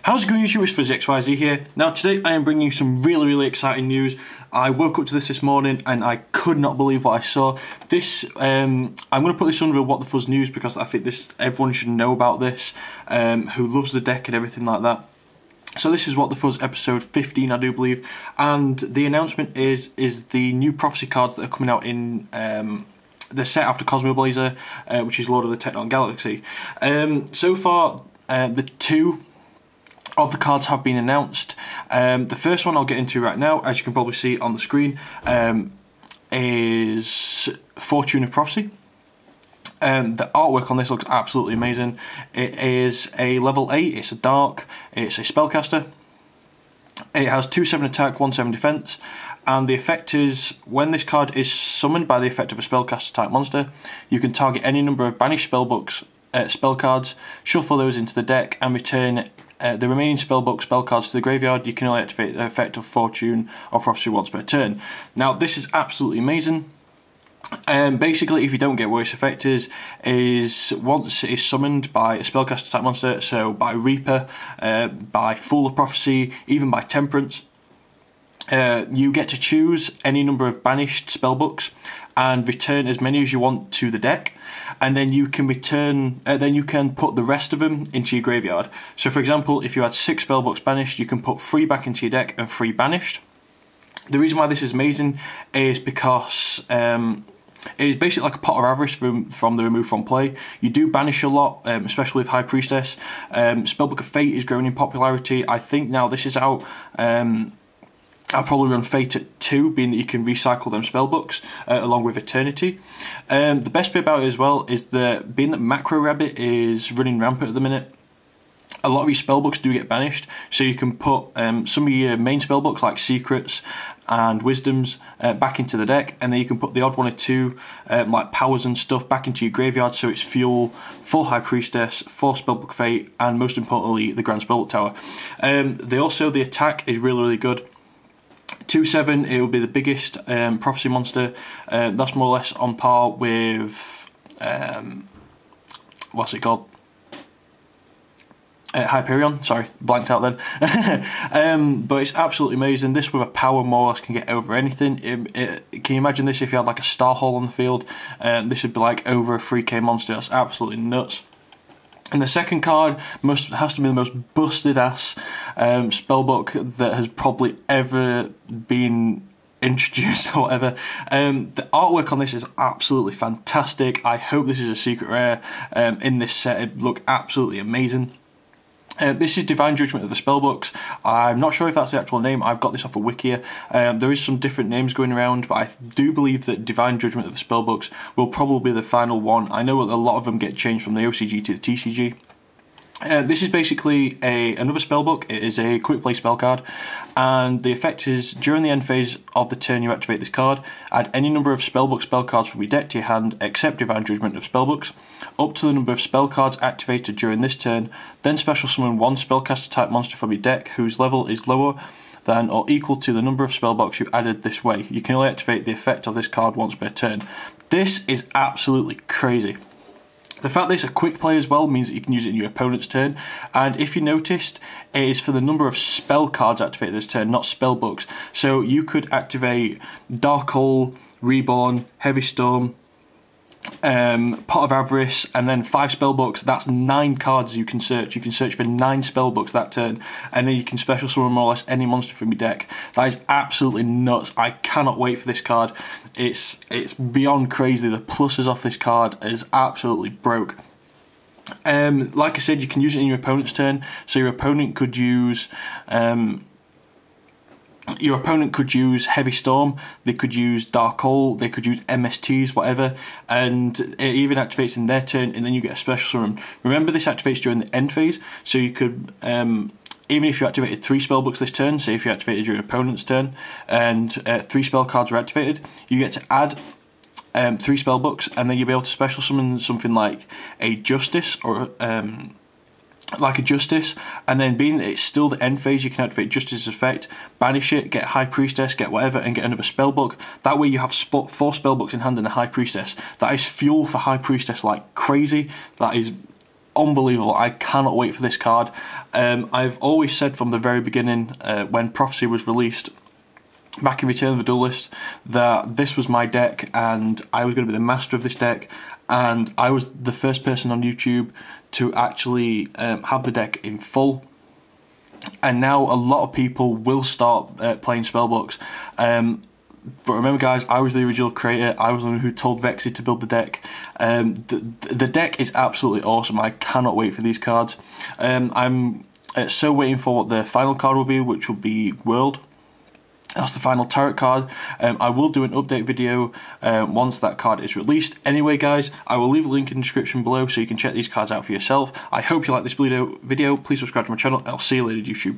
How's it going, YouTube? It's FuzzyXYZ here. Now today I am bringing you some really exciting news. I woke up to this morning and I could not believe what I saw. This, I'm going to put this under What the Fuzz news because I think everyone should know about this, who loves the deck and everything like that. So this is What the Fuzz episode 15, I do believe, and the announcement is the new prophecy cards that are coming out in the set after Cosmo Blazer, which is Lord of the Tachyon Galaxy. So far, the two of the cards have been announced. The first one I'll get into right now, as you can probably see on the screen, is Fortune of Prophecy. The artwork on this looks absolutely amazing. It is a level 8, it's a dark, it's a spellcaster. It has 2/7 attack, 1/7 defense, and the effect is, when this card is summoned by the effect of a spellcaster type monster, you can target any number of banished spellbooks, spell cards, shuffle those into the deck, and return the remaining spellbook spell cards to the graveyard. You can only activate the effect of Fortune or Prophecy once per turn. Now this is absolutely amazing. Basically, if you don't get what its effect is once it is summoned by a spellcaster type monster, so by Reaper, by Fool of Prophecy, even by Temperance, you get to choose any number of banished spellbooks and return as many as you want to the deck, and then you can put the rest of them into your graveyard. So for example, if you had 6 spellbooks banished, you can put 3 back into your deck and 3 banished. The reason why this is amazing is because it is basically like a pot of avarice from the remove from play. You do banish a lot, especially with High Priestess. Spellbook of Fate is growing in popularity. I think now this is out, I'll probably run Fate at 2, being that you can recycle them spellbooks along with Eternity. The best bit about it as well is that, being that Macro Rabbit is running rampant at the minute, a lot of your spellbooks do get banished, so you can put some of your main spellbooks like Secrets and Wisdoms back into the deck, and then you can put the odd one or two like Powers and stuff back into your graveyard, so it's fuel for High Priestess, for Spellbook Fate, and most importantly the Grand Spellbook Tower. The attack is really good. 2/7, it will be the biggest prophecy monster. That's more or less on par with what's it called? Hyperion, sorry, blanked out then. But it's absolutely amazing. This with a power more or less can get over anything. Can you imagine this if you had like a Star Hole on the field? This would be like over a 3k monster. That's absolutely nuts. And the second card has to be the most busted ass spellbook that has probably ever been introduced or whatever. The artwork on this is absolutely fantastic. I hope this is a secret rare in this set. It looked absolutely amazing. This is Divine Judgment of the Spellbooks. I'm not sure if that's the actual name. I've got this off of Wikia. There is some different names going around, but I do believe that Divine Judgment of the Spellbooks will probably be the final one. I know a lot of them get changed from the OCG to the TCG. This is basically another spellbook. It is a quick play spell card, and the effect is, during the end phase of the turn you activate this card, add any number of spellbook spell cards from your deck to your hand except Divine Judgment of Spellbooks, up to the number of spell cards activated during this turn, then special summon one spellcaster type monster from your deck whose level is lower than or equal to the number of spellbooks you added this way. You can only activate the effect of this card once per turn. This is absolutely crazy. The fact that it's a quick play as well means that you can use it in your opponent's turn, and if you noticed, it is for the number of spell cards activated this turn, not spell books. So you could activate Dark Hole, Reborn, Heavy Storm, Pot of Avarice, and then 5 spellbooks. That's 9 cards you can search. You can search for 9 spellbooks that turn, and then you can special summon more or less any monster from your deck. That is absolutely nuts. I cannot wait for this card. It's beyond crazy. The pluses off this card is absolutely broke. Like I said, you can use it in your opponent's turn, so your opponent could use Heavy Storm, they could use Dark Hole, they could use MSTs, whatever, and it even activates in their turn, and then you get a special summon. Remember, this activates during the end phase, so you could, even if you activated 3 spellbooks this turn, say if you activated your opponent's turn, and 3 spell cards were activated, you get to add 3 spellbooks, and then you'll be able to special summon something like a Justice, or and then being that it's still the end phase, you can activate Justice's effect, banish it, get High Priestess, get whatever, and get another spellbook. That way you have 4 spellbooks in hand and a High Priestess. That is fuel for High Priestess like crazy. That is unbelievable. I cannot wait for this card. I've always said from the very beginning, when Prophecy was released back in Return of the Duelist, that this was my deck and I was going to be the master of this deck, and I was the first person on YouTube to actually have the deck in full. And now a lot of people will start playing Spellbooks. But remember, guys, I was the original creator. I was the one who told Vexy to build the deck. The deck is absolutely awesome. I cannot wait for these cards. I'm so waiting for what the final card will be, which will be World. That's the final tarot card. I will do an update video once that card is released. Anyway, guys, I will leave a link in the description below so you can check these cards out for yourself. I hope you like this video. Please subscribe to my channel, and I'll see you later, YouTube.